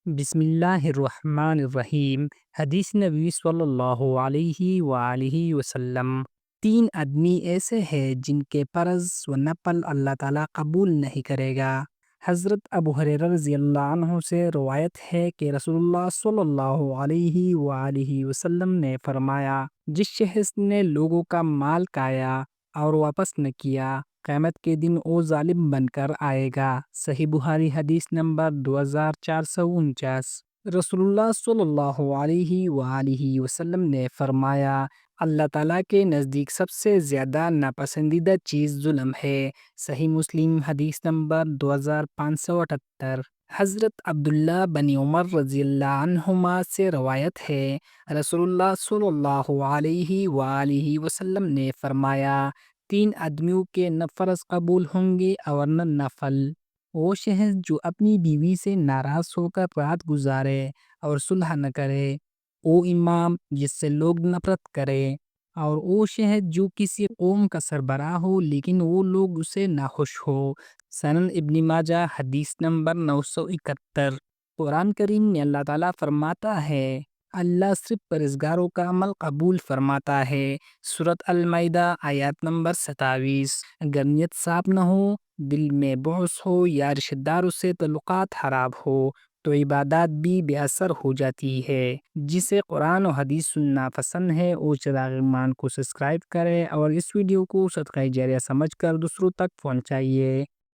بسم اللہ الرحمن الرحیم۔ حدیث نبی صلی اللہ علیہ وآلہ وسلم۔ تین آدمی ایسے ہیں جن کے فرض و نفل اللہ تعالیٰ قبول نہیں کرے گا۔ حضرت ابو ہریرہ رضی اللہ عنہ سے روایت ہے کہ رسول اللہ صلی اللہ علیہ وآلہ وسلم نے فرمایا، جس شخص نے لوگوں کا مال کھایا اور واپس نہ کیا، قیامت کے دن وہ ظالم بن کر آئے گا۔ صحیح بخاری حدیث نمبر 2449۔ رسول اللہ صلی اللہ علیہ وآلہ وسلم نے فرمایا، اللہ تعالیٰ کے نزدیک سب سے زیادہ ناپسندیدہ چیز ظلم ہے۔ صحیح مسلم حدیث نمبر 2578۔ حضرت عبداللہ بن عمر رضی اللہ عنہما سے روایت ہے، رسول اللہ صلی اللہ علیہ وآلہ وسلم نے فرمایا، تین آدمیوں کے نہ فرض قبول ہوں گے اور نہ نفل۔ وہ شخص جو اپنی بیوی سے ناراض ہو کر رات گزارے اور صلح نہ کرے، وہ امام جس سے لوگ نفرت کرے، اور وہ شخص جو کسی قوم کا سربراہ ہو لیکن وہ لوگ اسے ناخوش ہو۔ سنن ابن ماجہ حدیث نمبر 971۔ قرآن کریم میں اللہ تعالیٰ فرماتا ہے، اللہ صرف پرہیزگاروں کا عمل قبول فرماتا ہے۔ سورۃ المائدہ آیات نمبر 27۔ اگر نیت صاف نہ ہو، دل میں بغض ہو یا رشتہ داروں سے تعلقات خراب ہو تو عبادات بھی بے اثر ہو جاتی ہے۔ جسے قرآن و حدیث سننا پسند ہے وہ چراغ ایمان کو سبسکرائب کرے اور اس ویڈیو کو صدقہ جاریہ سمجھ کر دوسروں تک پہنچائیے۔